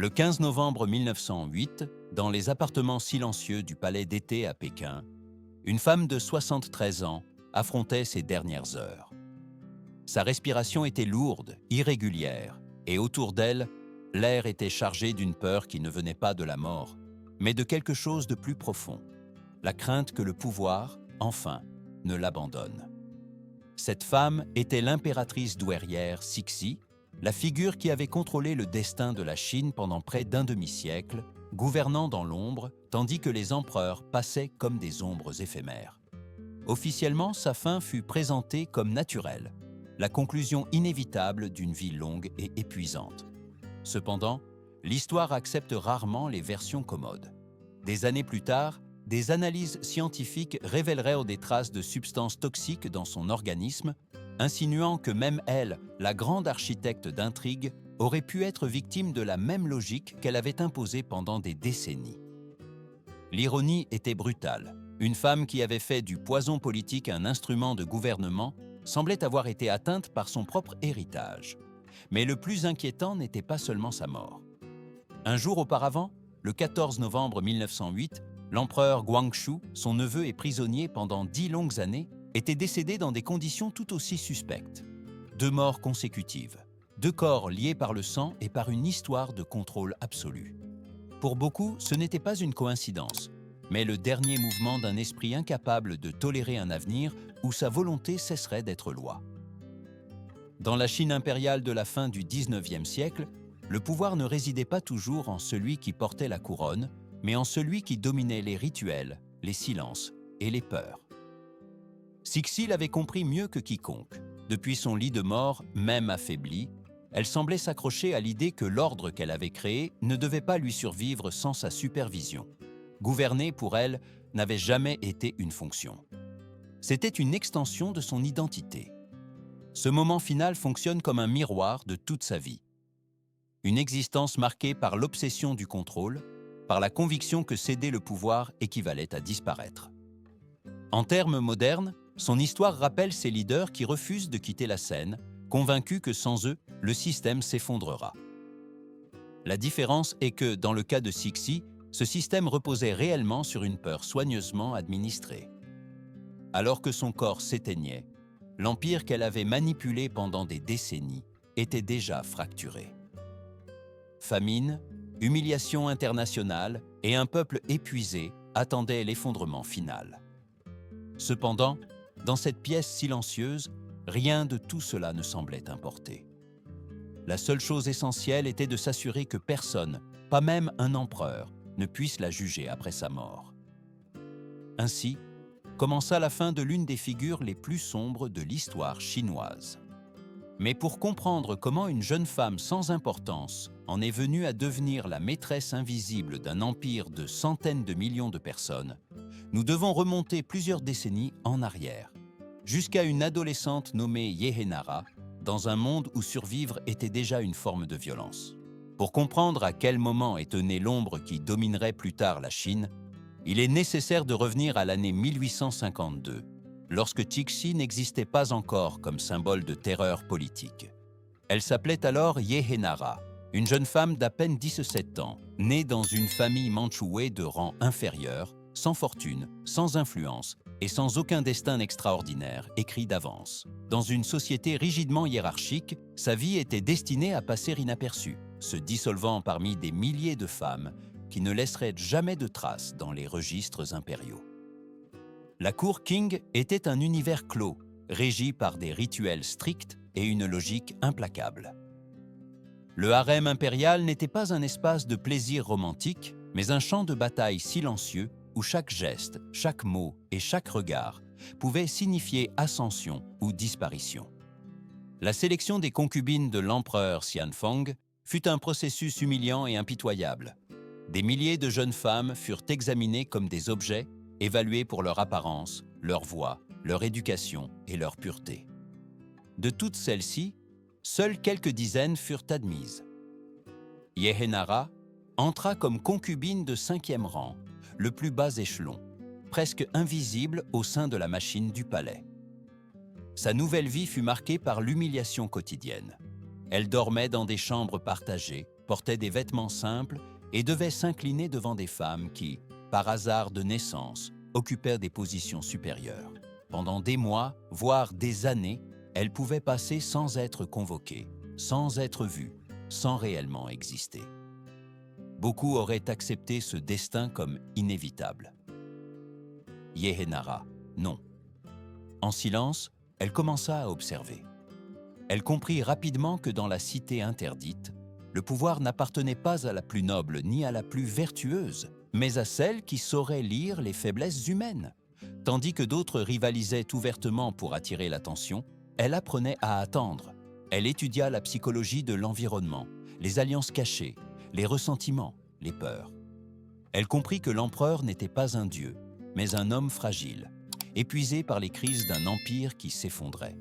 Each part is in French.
Le 15 novembre 1908, dans les appartements silencieux du palais d'été à Pékin, une femme de 73 ans affrontait ses dernières heures. Sa respiration était lourde, irrégulière, et autour d'elle, l'air était chargé d'une peur qui ne venait pas de la mort, mais de quelque chose de plus profond, la crainte que le pouvoir, enfin, ne l'abandonne. Cette femme était l'impératrice douairière Cixi, la figure qui avait contrôlé le destin de la Chine pendant près d'un demi-siècle, gouvernant dans l'ombre, tandis que les empereurs passaient comme des ombres éphémères. Officiellement, sa fin fut présentée comme naturelle, la conclusion inévitable d'une vie longue et épuisante. Cependant, l'histoire accepte rarement les versions commodes. Des années plus tard, des analyses scientifiques révéleraient des traces de substances toxiques dans son organisme, insinuant que même elle, la grande architecte d'intrigue, aurait pu être victime de la même logique qu'elle avait imposée pendant des décennies. L'ironie était brutale. Une femme qui avait fait du poison politique un instrument de gouvernement semblait avoir été atteinte par son propre héritage. Mais le plus inquiétant n'était pas seulement sa mort. Un jour auparavant, le 14 novembre 1908, l'empereur Guangxu, son neveu et prisonnier pendant 10 longues années, était décédé dans des conditions tout aussi suspectes. 2 morts consécutives, 2 corps liés par le sang et par une histoire de contrôle absolu. Pour beaucoup, ce n'était pas une coïncidence, mais le dernier mouvement d'un esprit incapable de tolérer un avenir où sa volonté cesserait d'être loi. Dans la Chine impériale de la fin du XIXe siècle, le pouvoir ne résidait pas toujours en celui qui portait la couronne, mais en celui qui dominait les rituels, les silences et les peurs. Cixi l'avait compris mieux que quiconque. Depuis son lit de mort, même affaiblie, elle semblait s'accrocher à l'idée que l'ordre qu'elle avait créé ne devait pas lui survivre sans sa supervision. Gouverner, pour elle, n'avait jamais été une fonction. C'était une extension de son identité. Ce moment final fonctionne comme un miroir de toute sa vie. Une existence marquée par l'obsession du contrôle, par la conviction que céder le pouvoir équivalait à disparaître. En termes modernes, son histoire rappelle ces leaders qui refusent de quitter la scène, convaincus que sans eux, le système s'effondrera. La différence est que, dans le cas de Cixi, ce système reposait réellement sur une peur soigneusement administrée. Alors que son corps s'éteignait, l'empire qu'elle avait manipulé pendant des décennies était déjà fracturé. Famine, humiliation internationale et un peuple épuisé attendaient l'effondrement final. Cependant, dans cette pièce silencieuse, rien de tout cela ne semblait importer. La seule chose essentielle était de s'assurer que personne, pas même un empereur, ne puisse la juger après sa mort. Ainsi, commença la fin de l'une des figures les plus sombres de l'histoire chinoise. Mais pour comprendre comment une jeune femme sans importance en est venue à devenir la maîtresse invisible d'un empire de centaines de millions de personnes, nous devons remonter plusieurs décennies en arrière, jusqu'à une adolescente nommée Yehenara, dans un monde où survivre était déjà une forme de violence. Pour comprendre à quel moment est née l'ombre qui dominerait plus tard la Chine, il est nécessaire de revenir à l'année 1852, lorsque Cixi n'existait pas encore comme symbole de terreur politique. Elle s'appelait alors Yehenara, une jeune femme d'à peine 17 ans, née dans une famille mandchoue de rang inférieur, sans fortune, sans influence et sans aucun destin extraordinaire écrit d'avance. Dans une société rigidement hiérarchique, sa vie était destinée à passer inaperçue, se dissolvant parmi des milliers de femmes qui ne laisseraient jamais de traces dans les registres impériaux. La cour Qing était un univers clos, régi par des rituels stricts et une logique implacable. Le harem impérial n'était pas un espace de plaisir romantique, mais un champ de bataille silencieux où chaque geste, chaque mot et chaque regard pouvaient signifier ascension ou disparition. La sélection des concubines de l'empereur Xianfeng fut un processus humiliant et impitoyable. Des milliers de jeunes femmes furent examinées comme des objets, évaluées pour leur apparence, leur voix, leur éducation et leur pureté. De toutes celles-ci, seules quelques dizaines furent admises. Yehenara entra comme concubine de 5e rang, le plus bas échelon, presque invisible au sein de la machine du palais. Sa nouvelle vie fut marquée par l'humiliation quotidienne. Elle dormait dans des chambres partagées, portait des vêtements simples et devait s'incliner devant des femmes qui, par hasard de naissance, occupèrent des positions supérieures. Pendant des mois, voire des années, elle pouvait passer sans être convoquée, sans être vue, sans réellement exister. Beaucoup auraient accepté ce destin comme inévitable. Yehenara, non. En silence, elle commença à observer. Elle comprit rapidement que dans la cité interdite, le pouvoir n'appartenait pas à la plus noble ni à la plus vertueuse, mais à celle qui saurait lire les faiblesses humaines. Tandis que d'autres rivalisaient ouvertement pour attirer l'attention, elle apprenait à attendre. Elle étudia la psychologie de l'environnement, les alliances cachées, les ressentiments, les peurs. Elle comprit que l'empereur n'était pas un dieu, mais un homme fragile, épuisé par les crises d'un empire qui s'effondrait.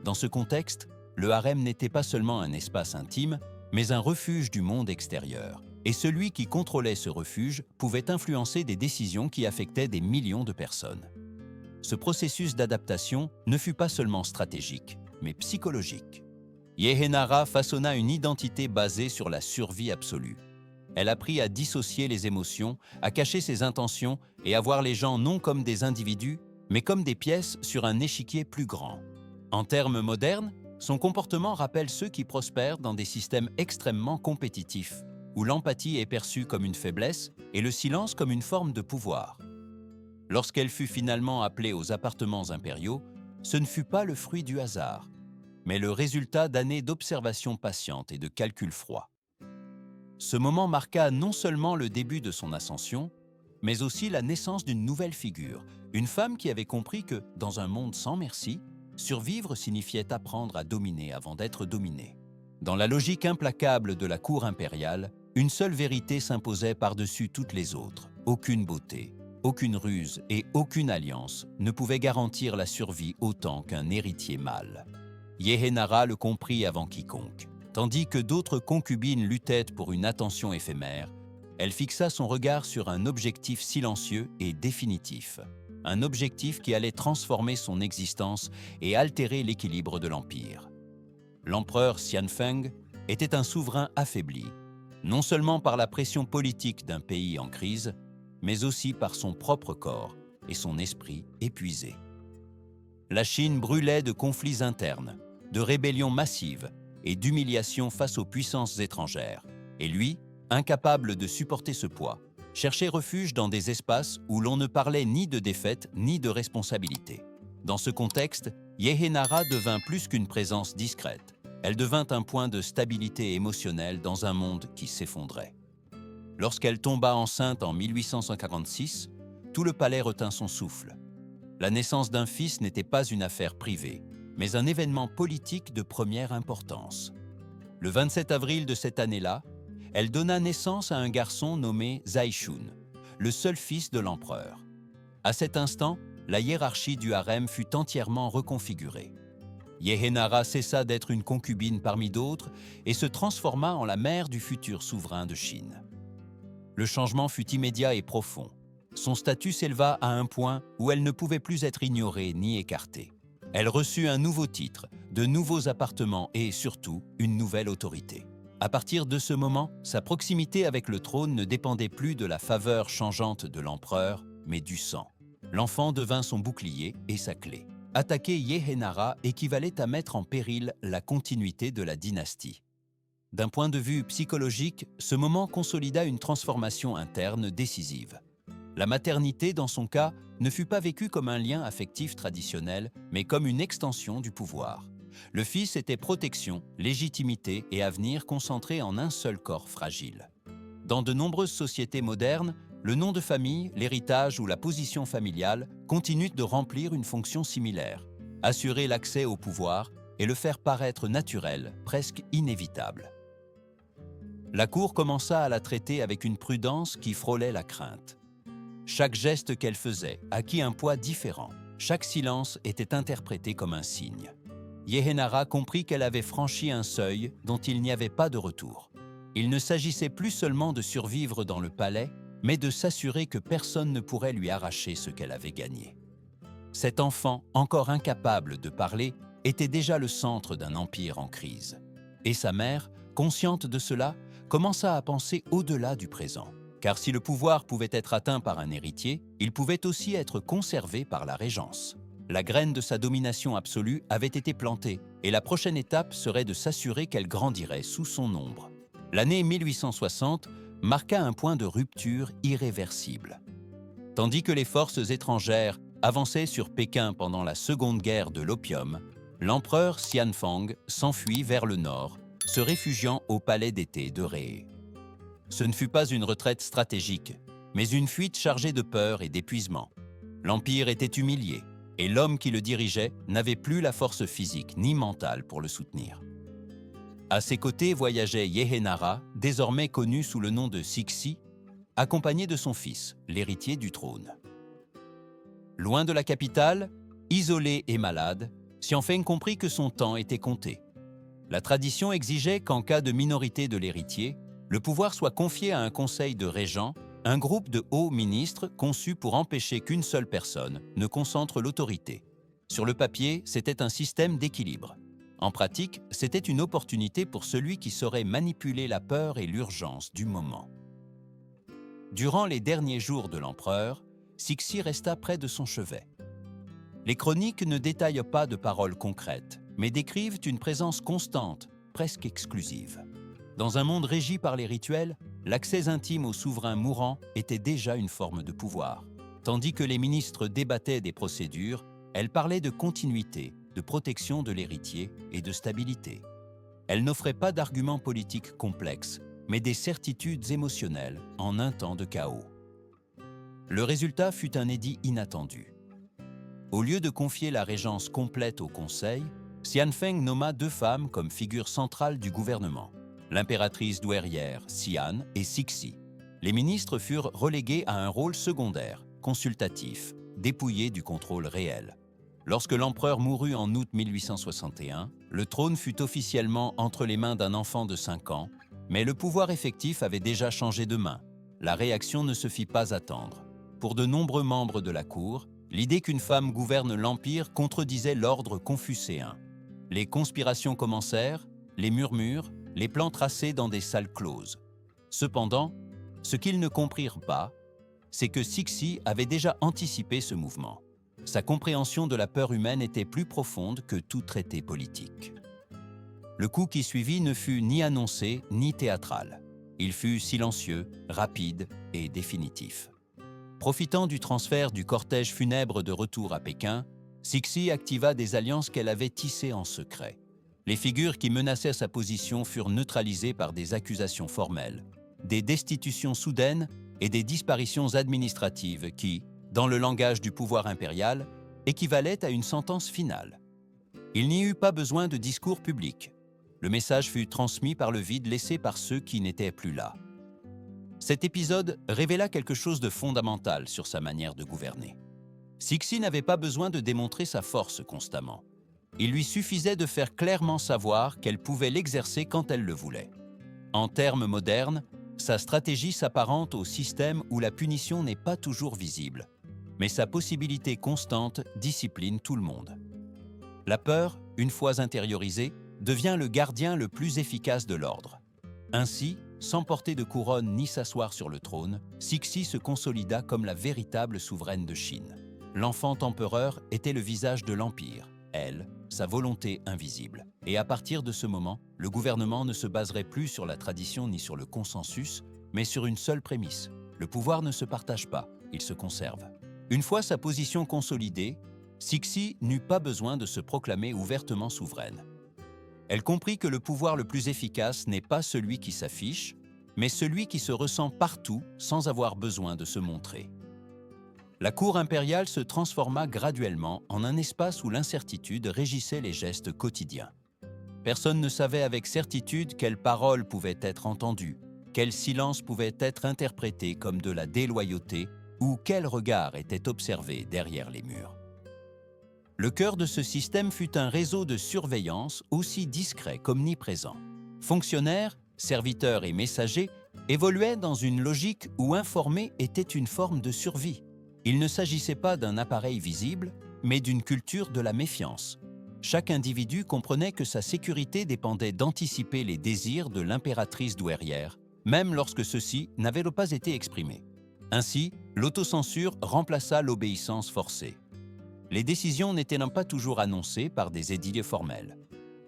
Dans ce contexte, le harem n'était pas seulement un espace intime, mais un refuge du monde extérieur. Et celui qui contrôlait ce refuge pouvait influencer des décisions qui affectaient des millions de personnes. Ce processus d'adaptation ne fut pas seulement stratégique, mais psychologique. Yehenara façonna une identité basée sur la survie absolue. Elle apprit à dissocier les émotions, à cacher ses intentions et à voir les gens non comme des individus, mais comme des pièces sur un échiquier plus grand. En termes modernes, son comportement rappelle ceux qui prospèrent dans des systèmes extrêmement compétitifs, où l'empathie est perçue comme une faiblesse et le silence comme une forme de pouvoir. Lorsqu'elle fut finalement appelée aux appartements impériaux, ce ne fut pas le fruit du hasard, mais le résultat d'années d'observation patiente et de calcul froid. Ce moment marqua non seulement le début de son ascension, mais aussi la naissance d'une nouvelle figure, une femme qui avait compris que, dans un monde sans merci, survivre signifiait apprendre à dominer avant d'être dominé. Dans la logique implacable de la cour impériale, une seule vérité s'imposait par-dessus toutes les autres. Aucune beauté, aucune ruse et aucune alliance ne pouvaient garantir la survie autant qu'un héritier mâle. Yehenara le comprit avant quiconque. Tandis que d'autres concubines luttaient pour une attention éphémère, elle fixa son regard sur un objectif silencieux et définitif. Un objectif qui allait transformer son existence et altérer l'équilibre de l'Empire. L'empereur Xianfeng était un souverain affaibli, non seulement par la pression politique d'un pays en crise, mais aussi par son propre corps et son esprit épuisé. La Chine brûlait de conflits internes, de rébellions massives et d'humiliations face aux puissances étrangères. Et lui, incapable de supporter ce poids, cherchait refuge dans des espaces où l'on ne parlait ni de défaite ni de responsabilité. Dans ce contexte, Yehenara devint plus qu'une présence discrète. Elle devint un point de stabilité émotionnelle dans un monde qui s'effondrait. Lorsqu'elle tomba enceinte en 1846, tout le palais retint son souffle. La naissance d'un fils n'était pas une affaire privée, mais un événement politique de première importance. Le 27 avril de cette année-là, elle donna naissance à un garçon nommé Zaishun, le seul fils de l'empereur. À cet instant, la hiérarchie du harem fut entièrement reconfigurée. Yehenara cessa d'être une concubine parmi d'autres et se transforma en la mère du futur souverain de Chine. Le changement fut immédiat et profond. Son statut s'éleva à un point où elle ne pouvait plus être ignorée ni écartée. Elle reçut un nouveau titre, de nouveaux appartements et, surtout, une nouvelle autorité. À partir de ce moment, sa proximité avec le trône ne dépendait plus de la faveur changeante de l'empereur, mais du sang. L'enfant devint son bouclier et sa clé. Attaquer Yehenara équivalait à mettre en péril la continuité de la dynastie. D'un point de vue psychologique, ce moment consolida une transformation interne décisive. La maternité, dans son cas, ne fut pas vécue comme un lien affectif traditionnel, mais comme une extension du pouvoir. Le fils était protection, légitimité et avenir concentrés en un seul corps fragile. Dans de nombreuses sociétés modernes, le nom de famille, l'héritage ou la position familiale continuent de remplir une fonction similaire, assurer l'accès au pouvoir et le faire paraître naturel, presque inévitable. La cour commença à la traiter avec une prudence qui frôlait la crainte. Chaque geste qu'elle faisait acquit un poids différent. Chaque silence était interprété comme un signe. Yehenara comprit qu'elle avait franchi un seuil dont il n'y avait pas de retour. Il ne s'agissait plus seulement de survivre dans le palais, mais de s'assurer que personne ne pourrait lui arracher ce qu'elle avait gagné. Cet enfant, encore incapable de parler, était déjà le centre d'un empire en crise. Et sa mère, consciente de cela, commença à penser au-delà du présent. Car si le pouvoir pouvait être atteint par un héritier, il pouvait aussi être conservé par la régence. La graine de sa domination absolue avait été plantée, et la prochaine étape serait de s'assurer qu'elle grandirait sous son ombre. L'année 1860 marqua un point de rupture irréversible. Tandis que les forces étrangères avançaient sur Pékin pendant la Seconde Guerre de l'opium, l'empereur Xianfang s'enfuit vers le nord, se réfugiant au palais d'été de Réé. Ce ne fut pas une retraite stratégique, mais une fuite chargée de peur et d'épuisement. L'empire était humilié, et l'homme qui le dirigeait n'avait plus la force physique ni mentale pour le soutenir. À ses côtés voyageait Yehenara, désormais connu sous le nom de Cixi, accompagné de son fils, l'héritier du trône. Loin de la capitale, isolé et malade, Xianfeng comprit que son temps était compté. La tradition exigeait qu'en cas de minorité de l'héritier, le pouvoir soit confié à un conseil de régents, un groupe de hauts ministres conçu pour empêcher qu'une seule personne ne concentre l'autorité. Sur le papier, c'était un système d'équilibre. En pratique, c'était une opportunité pour celui qui saurait manipuler la peur et l'urgence du moment. Durant les derniers jours de l'empereur, Cixi resta près de son chevet. Les chroniques ne détaillent pas de paroles concrètes, mais décrivent une présence constante, presque exclusive. Dans un monde régi par les rituels, l'accès intime au souverain mourant était déjà une forme de pouvoir. Tandis que les ministres débattaient des procédures, elle parlait de continuité, de protection de l'héritier et de stabilité. Elle n'offrait pas d'arguments politiques complexes, mais des certitudes émotionnelles en un temps de chaos. Le résultat fut un édit inattendu. Au lieu de confier la régence complète au conseil, Xianfeng nomma 2 femmes comme figures centrales du gouvernement, l'impératrice douairière Xian et Cixi. Les ministres furent relégués à un rôle secondaire, consultatif, dépouillés du contrôle réel. Lorsque l'empereur mourut en août 1861, le trône fut officiellement entre les mains d'un enfant de 5 ans, mais le pouvoir effectif avait déjà changé de main. La réaction ne se fit pas attendre. Pour de nombreux membres de la cour, l'idée qu'une femme gouverne l'empire contredisait l'ordre confucéen. Les conspirations commencèrent, les murmures, les plans tracés dans des salles closes. Cependant, ce qu'ils ne comprirent pas, c'est que Cixi avait déjà anticipé ce mouvement. Sa compréhension de la peur humaine était plus profonde que tout traité politique. Le coup qui suivit ne fut ni annoncé ni théâtral. Il fut silencieux, rapide et définitif. Profitant du transfert du cortège funèbre de retour à Pékin, Cixi activa des alliances qu'elle avait tissées en secret. Les figures qui menaçaient sa position furent neutralisées par des accusations formelles, des destitutions soudaines et des disparitions administratives qui, dans le langage du pouvoir impérial, équivalaient à une sentence finale. Il n'y eut pas besoin de discours public. Le message fut transmis par le vide laissé par ceux qui n'étaient plus là. Cet épisode révéla quelque chose de fondamental sur sa manière de gouverner. Cixi n'avait pas besoin de démontrer sa force constamment. Il lui suffisait de faire clairement savoir qu'elle pouvait l'exercer quand elle le voulait. En termes modernes, sa stratégie s'apparente au système où la punition n'est pas toujours visible, mais sa possibilité constante discipline tout le monde. La peur, une fois intériorisée, devient le gardien le plus efficace de l'ordre. Ainsi, sans porter de couronne ni s'asseoir sur le trône, Cixi se consolida comme la véritable souveraine de Chine. L'enfant empereur était le visage de l'empire, elle, sa volonté invisible. Et à partir de ce moment, le gouvernement ne se baserait plus sur la tradition ni sur le consensus, mais sur une seule prémisse. Le pouvoir ne se partage pas, il se conserve. Une fois sa position consolidée, Cixi n'eut pas besoin de se proclamer ouvertement souveraine. Elle comprit que le pouvoir le plus efficace n'est pas celui qui s'affiche, mais celui qui se ressent partout sans avoir besoin de se montrer. La cour impériale se transforma graduellement en un espace où l'incertitude régissait les gestes quotidiens. Personne ne savait avec certitude quelles paroles pouvaient être entendues, quel silence pouvait être interprété comme de la déloyauté ou quel regard était observé derrière les murs. Le cœur de ce système fut un réseau de surveillance aussi discret qu'omniprésent. Fonctionnaires, serviteurs et messagers évoluaient dans une logique où informer était une forme de survie. Il ne s'agissait pas d'un appareil visible, mais d'une culture de la méfiance. Chaque individu comprenait que sa sécurité dépendait d'anticiper les désirs de l'impératrice douairière même lorsque ceux-ci n'avaient pas été exprimés. Ainsi, l'autocensure remplaça l'obéissance forcée. Les décisions n'étaient pas toujours annoncées par des édits formels.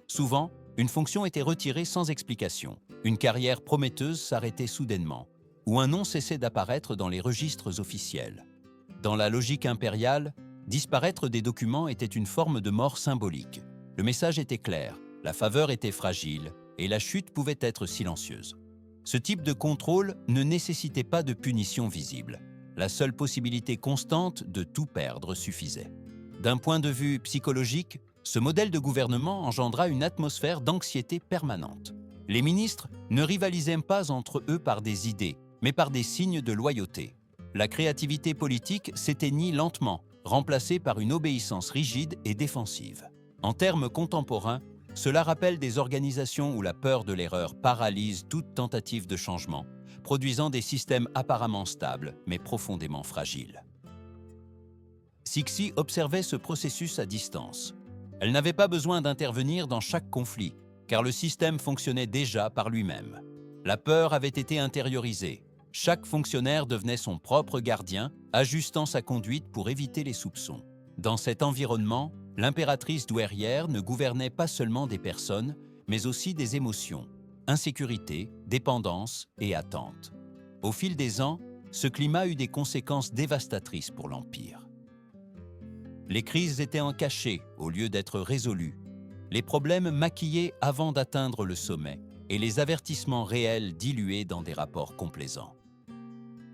Souvent, une fonction était retirée sans explication, une carrière prometteuse s'arrêtait soudainement, ou un nom cessait d'apparaître dans les registres officiels. Dans la logique impériale, disparaître des documents était une forme de mort symbolique. Le message était clair, la faveur était fragile, et la chute pouvait être silencieuse. Ce type de contrôle ne nécessitait pas de punition visible. La seule possibilité constante de tout perdre suffisait. D'un point de vue psychologique, ce modèle de gouvernement engendra une atmosphère d'anxiété permanente. Les ministres ne rivalisaient pas entre eux par des idées, mais par des signes de loyauté. La créativité politique s'éteignit lentement, remplacée par une obéissance rigide et défensive. En termes contemporains, cela rappelle des organisations où la peur de l'erreur paralyse toute tentative de changement, produisant des systèmes apparemment stables, mais profondément fragiles. Cixi observait ce processus à distance. Elle n'avait pas besoin d'intervenir dans chaque conflit, car le système fonctionnait déjà par lui-même. La peur avait été intériorisée. Chaque fonctionnaire devenait son propre gardien, ajustant sa conduite pour éviter les soupçons. Dans cet environnement, l'impératrice douairière ne gouvernait pas seulement des personnes, mais aussi des émotions, insécurité, dépendance et attente. Au fil des ans, ce climat eut des conséquences dévastatrices pour l'Empire. Les crises étaient en cachette au lieu d'être résolues, les problèmes maquillés avant d'atteindre le sommet et les avertissements réels dilués dans des rapports complaisants.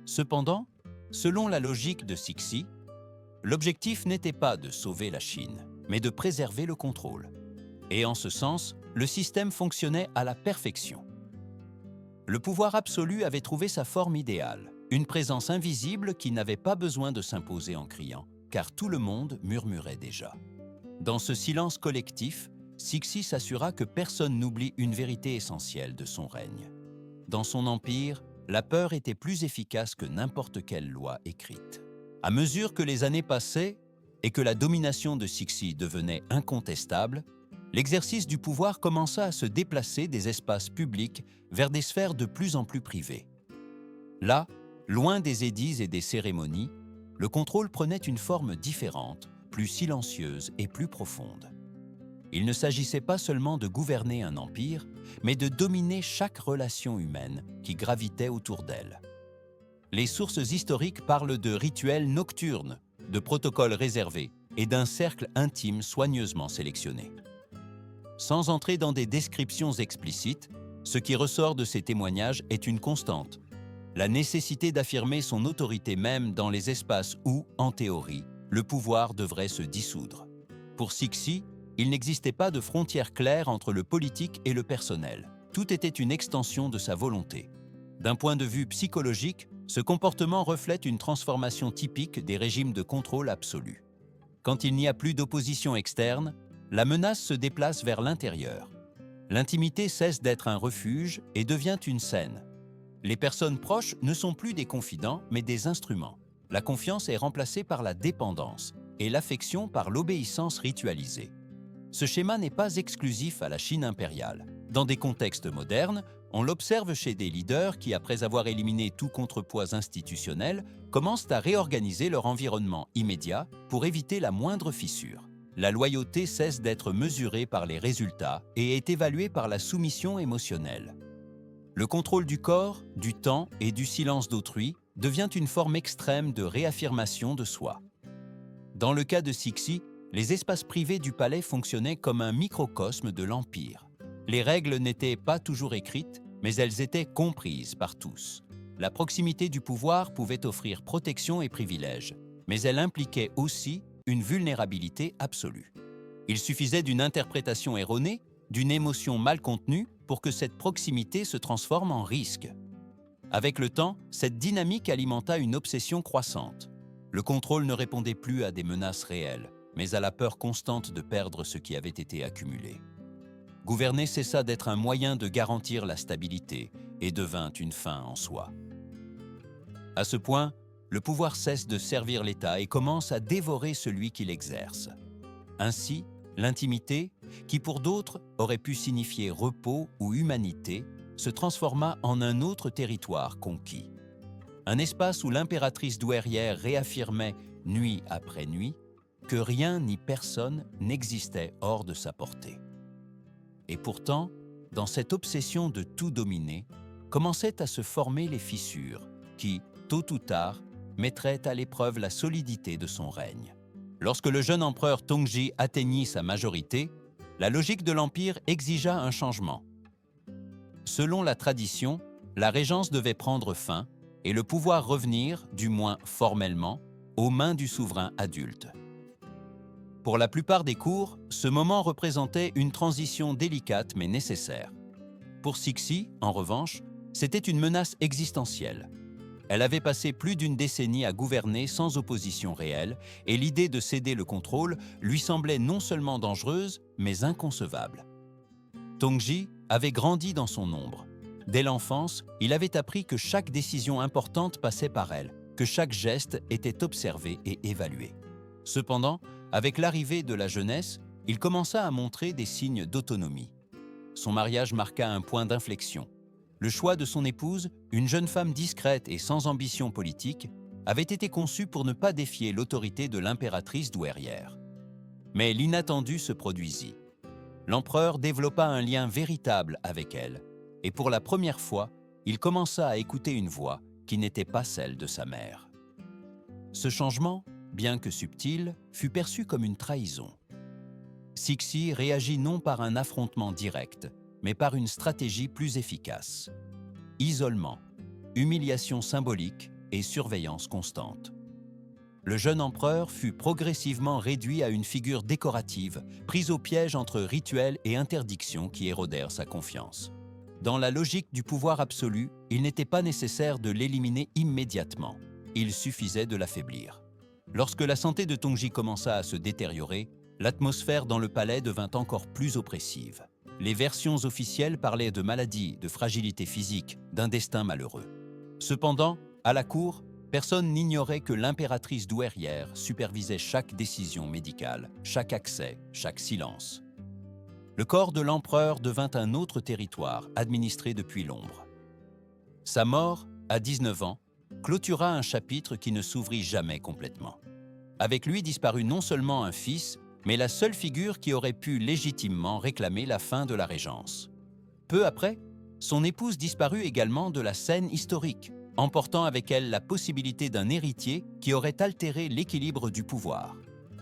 Cependant, selon la logique de Cixi, l'objectif n'était pas de sauver la Chine, mais de préserver le contrôle. Et en ce sens, le système fonctionnait à la perfection. Le pouvoir absolu avait trouvé sa forme idéale, une présence invisible qui n'avait pas besoin de s'imposer en criant, car tout le monde murmurait déjà. Dans ce silence collectif, Cixi s'assura que personne n'oublie une vérité essentielle de son règne. Dans son empire, la peur était plus efficace que n'importe quelle loi écrite. À mesure que les années passaient et que la domination de Cixi devenait incontestable, l'exercice du pouvoir commença à se déplacer des espaces publics vers des sphères de plus en plus privées. Là, loin des édits et des cérémonies, le contrôle prenait une forme différente, plus silencieuse et plus profonde. Il ne s'agissait pas seulement de gouverner un empire, mais de dominer chaque relation humaine qui gravitait autour d'elle. Les sources historiques parlent de rituels nocturnes, de protocoles réservés et d'un cercle intime soigneusement sélectionné. Sans entrer dans des descriptions explicites, ce qui ressort de ces témoignages est une constante, la nécessité d'affirmer son autorité même dans les espaces où, en théorie, le pouvoir devrait se dissoudre. Pour Cixi, il n'existait pas de frontière claire entre le politique et le personnel. Tout était une extension de sa volonté. D'un point de vue psychologique, ce comportement reflète une transformation typique des régimes de contrôle absolu. Quand il n'y a plus d'opposition externe, la menace se déplace vers l'intérieur. L'intimité cesse d'être un refuge et devient une scène. Les personnes proches ne sont plus des confidents, mais des instruments. La confiance est remplacée par la dépendance et l'affection par l'obéissance ritualisée. Ce schéma n'est pas exclusif à la Chine impériale. Dans des contextes modernes, on l'observe chez des leaders qui, après avoir éliminé tout contrepoids institutionnel, commencent à réorganiser leur environnement immédiat pour éviter la moindre fissure. La loyauté cesse d'être mesurée par les résultats et est évaluée par la soumission émotionnelle. Le contrôle du corps, du temps et du silence d'autrui devient une forme extrême de réaffirmation de soi. Dans le cas de Cixi, les espaces privés du palais fonctionnaient comme un microcosme de l'Empire. Les règles n'étaient pas toujours écrites, mais elles étaient comprises par tous. La proximité du pouvoir pouvait offrir protection et privilèges, mais elle impliquait aussi une vulnérabilité absolue. Il suffisait d'une interprétation erronée, d'une émotion mal contenue pour que cette proximité se transforme en risque. Avec le temps, cette dynamique alimenta une obsession croissante. Le contrôle ne répondait plus à des menaces réelles, mais à la peur constante de perdre ce qui avait été accumulé. Gouverner cessa d'être un moyen de garantir la stabilité et devint une fin en soi. À ce point, le pouvoir cesse de servir l'État et commence à dévorer celui qui l'exerce. Ainsi, l'intimité, qui pour d'autres aurait pu signifier repos ou humanité, se transforma en un autre territoire conquis. Un espace où l'impératrice douairière réaffirmait, nuit après nuit, que rien ni personne n'existait hors de sa portée. Et pourtant, dans cette obsession de tout dominer, commençaient à se former les fissures qui, tôt ou tard, mettraient à l'épreuve la solidité de son règne. Lorsque le jeune empereur Tongji atteignit sa majorité, la logique de l'Empire exigea un changement. Selon la tradition, la régence devait prendre fin et le pouvoir revenir, du moins formellement, aux mains du souverain adulte. Pour la plupart des cours, ce moment représentait une transition délicate mais nécessaire. Pour Cixi, en revanche, c'était une menace existentielle. Elle avait passé plus d'une décennie à gouverner sans opposition réelle et l'idée de céder le contrôle lui semblait non seulement dangereuse, mais inconcevable. Tongji avait grandi dans son ombre. Dès l'enfance, il avait appris que chaque décision importante passait par elle, que chaque geste était observé et évalué. Cependant, avec l'arrivée de la jeunesse, il commença à montrer des signes d'autonomie. Son mariage marqua un point d'inflexion. Le choix de son épouse, une jeune femme discrète et sans ambition politique, avait été conçu pour ne pas défier l'autorité de l'impératrice douairière. Mais l'inattendu se produisit. L'empereur développa un lien véritable avec elle, et pour la première fois, il commença à écouter une voix qui n'était pas celle de sa mère. Ce changement, bien que subtil, fut perçu comme une trahison. Cixi réagit non par un affrontement direct, mais par une stratégie plus efficace. Isolement, humiliation symbolique et surveillance constante. Le jeune empereur fut progressivement réduit à une figure décorative, prise au piège entre rituels et interdictions qui érodèrent sa confiance. Dans la logique du pouvoir absolu, il n'était pas nécessaire de l'éliminer immédiatement. Il suffisait de l'affaiblir. Lorsque la santé de Tongji commença à se détériorer, l'atmosphère dans le palais devint encore plus oppressive. Les versions officielles parlaient de maladies, de fragilité physique, d'un destin malheureux. Cependant, à la cour, personne n'ignorait que l'impératrice douairière supervisait chaque décision médicale, chaque accès, chaque silence. Le corps de l'empereur devint un autre territoire administré depuis l'ombre. Sa mort, à 19 ans, clôtura un chapitre qui ne s'ouvrit jamais complètement. Avec lui disparut non seulement un fils, mais la seule figure qui aurait pu légitimement réclamer la fin de la régence. Peu après, son épouse disparut également de la scène historique, emportant avec elle la possibilité d'un héritier qui aurait altéré l'équilibre du pouvoir.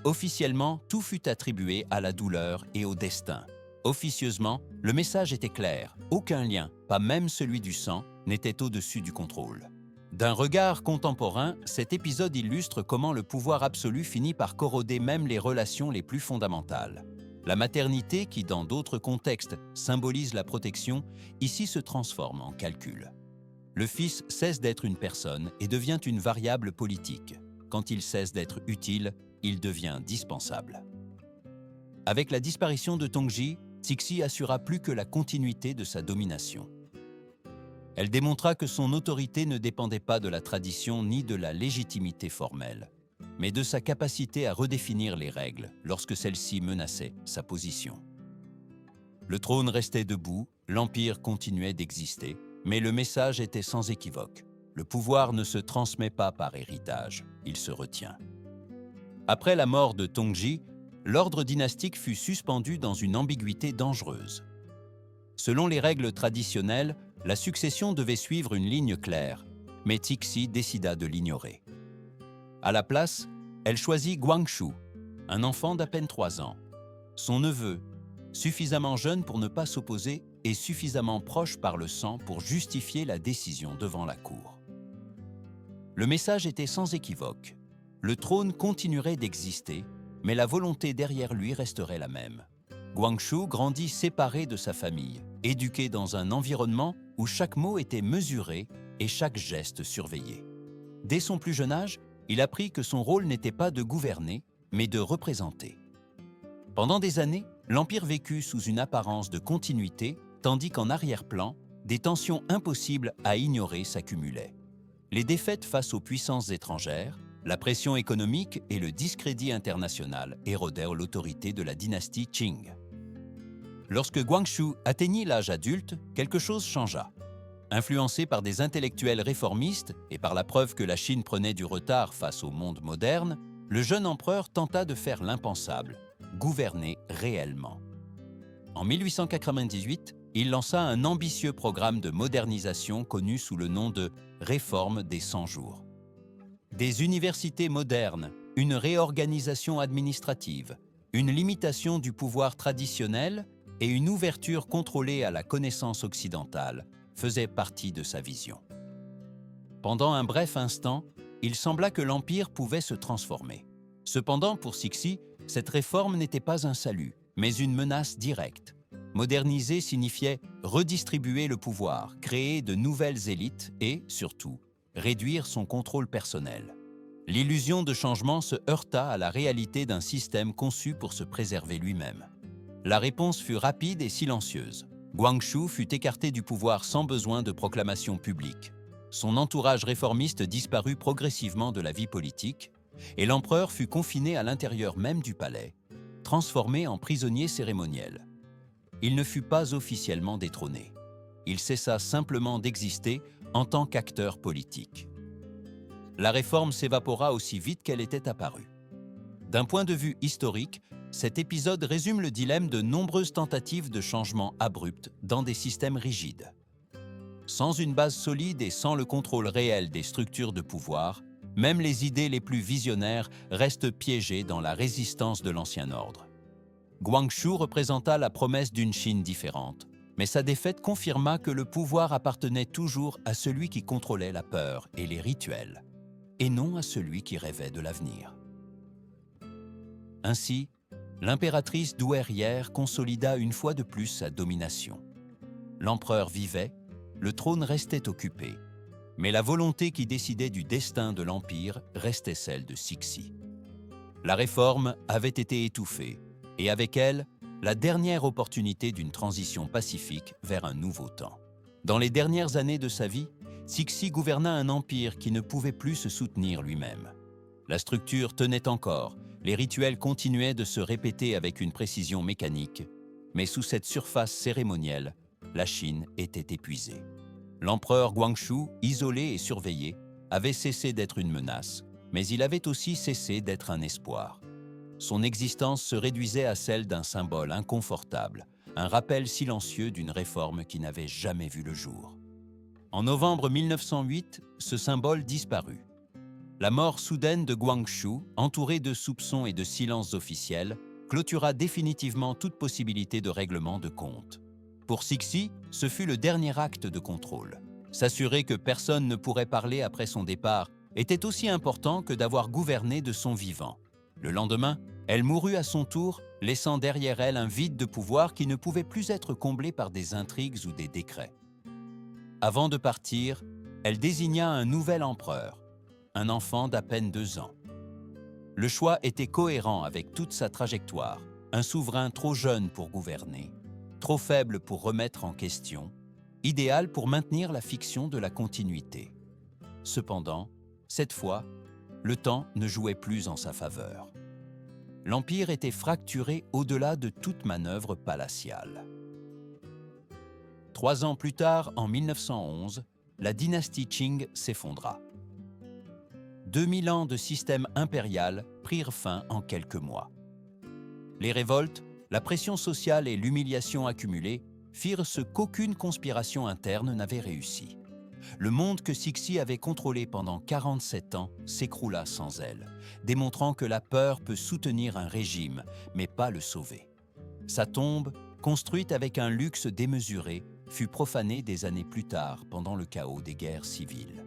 Officiellement, tout fut attribué à la douleur et au destin. Officieusement, le message était clair, aucun lien, pas même celui du sang, n'était au-dessus du contrôle. D'un regard contemporain, cet épisode illustre comment le pouvoir absolu finit par corroder même les relations les plus fondamentales. La maternité, qui dans d'autres contextes symbolise la protection, ici se transforme en calcul. Le fils cesse d'être une personne et devient une variable politique. Quand il cesse d'être utile, il devient dispensable. Avec la disparition de Tongji, Cixi assura plus que la continuité de sa domination. Elle démontra que son autorité ne dépendait pas de la tradition ni de la légitimité formelle, mais de sa capacité à redéfinir les règles lorsque celles-ci menaçaient sa position. Le trône restait debout, l'empire continuait d'exister, mais le message était sans équivoque. Le pouvoir ne se transmet pas par héritage, il se retient. Après la mort de Tongji, l'ordre dynastique fut suspendu dans une ambiguïté dangereuse. Selon les règles traditionnelles, la succession devait suivre une ligne claire, mais Cixi décida de l'ignorer. À la place, elle choisit Guangxu, un enfant d'à peine 3 ans. Son neveu, suffisamment jeune pour ne pas s'opposer et suffisamment proche par le sang pour justifier la décision devant la cour. Le message était sans équivoque. Le trône continuerait d'exister, mais la volonté derrière lui resterait la même. Guangxu grandit séparé de sa famille, éduqué dans un environnement où chaque mot était mesuré et chaque geste surveillé. Dès son plus jeune âge, il apprit que son rôle n'était pas de gouverner, mais de représenter. Pendant des années, l'Empire vécut sous une apparence de continuité, tandis qu'en arrière-plan, des tensions impossibles à ignorer s'accumulaient. Les défaites face aux puissances étrangères, la pression économique et le discrédit international érodèrent l'autorité de la dynastie Qing. Lorsque Guangxu atteignit l'âge adulte, quelque chose changea. Influencé par des intellectuels réformistes et par la preuve que la Chine prenait du retard face au monde moderne, le jeune empereur tenta de faire l'impensable, gouverner réellement. En 1898, il lança un ambitieux programme de modernisation connu sous le nom de « Réforme des 100 jours ». Des universités modernes, une réorganisation administrative, une limitation du pouvoir traditionnel et une ouverture contrôlée à la connaissance occidentale faisaient partie de sa vision. Pendant un bref instant, il sembla que l'Empire pouvait se transformer. Cependant, pour Cixi, cette réforme n'était pas un salut, mais une menace directe. Moderniser signifiait redistribuer le pouvoir, créer de nouvelles élites et, surtout, réduire son contrôle personnel. L'illusion de changement se heurta à la réalité d'un système conçu pour se préserver lui-même. La réponse fut rapide et silencieuse. Guangxu fut écarté du pouvoir sans besoin de proclamation publique. Son entourage réformiste disparut progressivement de la vie politique et l'empereur fut confiné à l'intérieur même du palais, transformé en prisonnier cérémoniel. Il ne fut pas officiellement détrôné. Il cessa simplement d'exister en tant qu'acteur politique. La réforme s'évapora aussi vite qu'elle était apparue. D'un point de vue historique, cet épisode résume le dilemme de nombreuses tentatives de changement abruptes dans des systèmes rigides. Sans une base solide et sans le contrôle réel des structures de pouvoir, même les idées les plus visionnaires restent piégées dans la résistance de l'ancien ordre. Guangxu représenta la promesse d'une Chine différente, mais sa défaite confirma que le pouvoir appartenait toujours à celui qui contrôlait la peur et les rituels, et non à celui qui rêvait de l'avenir. Ainsi, l'impératrice douairière consolida une fois de plus sa domination. L'empereur vivait, le trône restait occupé, mais la volonté qui décidait du destin de l'Empire restait celle de Cixi. La réforme avait été étouffée, et avec elle, la dernière opportunité d'une transition pacifique vers un nouveau temps. Dans les dernières années de sa vie, Cixi gouverna un empire qui ne pouvait plus se soutenir lui-même. La structure tenait encore, les rituels continuaient de se répéter avec une précision mécanique, mais sous cette surface cérémonielle, la Chine était épuisée. L'empereur Guangxu, isolé et surveillé, avait cessé d'être une menace, mais il avait aussi cessé d'être un espoir. Son existence se réduisait à celle d'un symbole inconfortable, un rappel silencieux d'une réforme qui n'avait jamais vu le jour. En novembre 1908, ce symbole disparut. La mort soudaine de Guangxu, entourée de soupçons et de silences officiels, clôtura définitivement toute possibilité de règlement de compte. Pour Cixi, ce fut le dernier acte de contrôle. S'assurer que personne ne pourrait parler après son départ était aussi important que d'avoir gouverné de son vivant. Le lendemain, elle mourut à son tour, laissant derrière elle un vide de pouvoir qui ne pouvait plus être comblé par des intrigues ou des décrets. Avant de partir, elle désigna un nouvel empereur, un enfant d'à peine 2 ans. Le choix était cohérent avec toute sa trajectoire, un souverain trop jeune pour gouverner, trop faible pour remettre en question, idéal pour maintenir la fiction de la continuité. Cependant, cette fois, le temps ne jouait plus en sa faveur. L'Empire était fracturé au-delà de toute manœuvre palatiale. 3 ans plus tard, en 1911, la dynastie Qing s'effondra. 2000 ans de système impérial prirent fin en quelques mois. Les révoltes, la pression sociale et l'humiliation accumulée firent ce qu'aucune conspiration interne n'avait réussi. Le monde que Cixi avait contrôlé pendant 47 ans s'écroula sans elle, démontrant que la peur peut soutenir un régime, mais pas le sauver. Sa tombe, construite avec un luxe démesuré, fut profanée des années plus tard pendant le chaos des guerres civiles.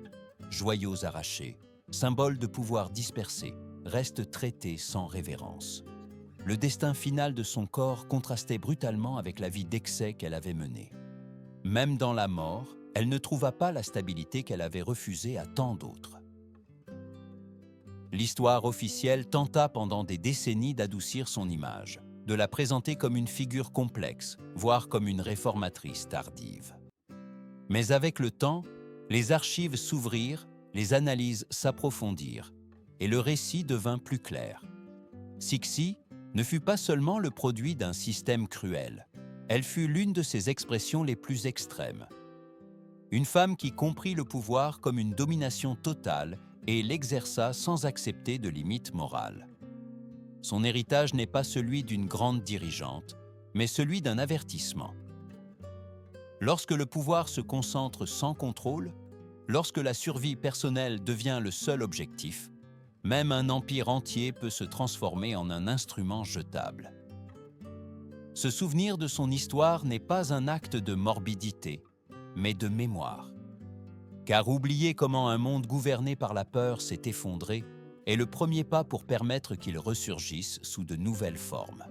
Joyaux arrachés, symboles de pouvoir dispersés, restent traités sans révérence. Le destin final de son corps contrastait brutalement avec la vie d'excès qu'elle avait menée. Même dans la mort, elle ne trouva pas la stabilité qu'elle avait refusée à tant d'autres. L'histoire officielle tenta pendant des décennies d'adoucir son image, de la présenter comme une figure complexe, voire comme une réformatrice tardive. Mais avec le temps, les archives s'ouvrirent, les analyses s'approfondirent, et le récit devint plus clair. Cixi ne fut pas seulement le produit d'un système cruel, Elle fut l'une de ses expressions les plus extrêmes. Une femme qui comprit le pouvoir comme une domination totale et l'exerça sans accepter de limites morales. Son héritage n'est pas celui d'une grande dirigeante, mais celui d'un avertissement. Lorsque le pouvoir se concentre sans contrôle, lorsque la survie personnelle devient le seul objectif, même un empire entier peut se transformer en un instrument jetable. Se souvenir de son histoire n'est pas un acte de morbidité, mais de mémoire. Car oublier comment un monde gouverné par la peur s'est effondré est le premier pas pour permettre qu'il ressurgisse sous de nouvelles formes.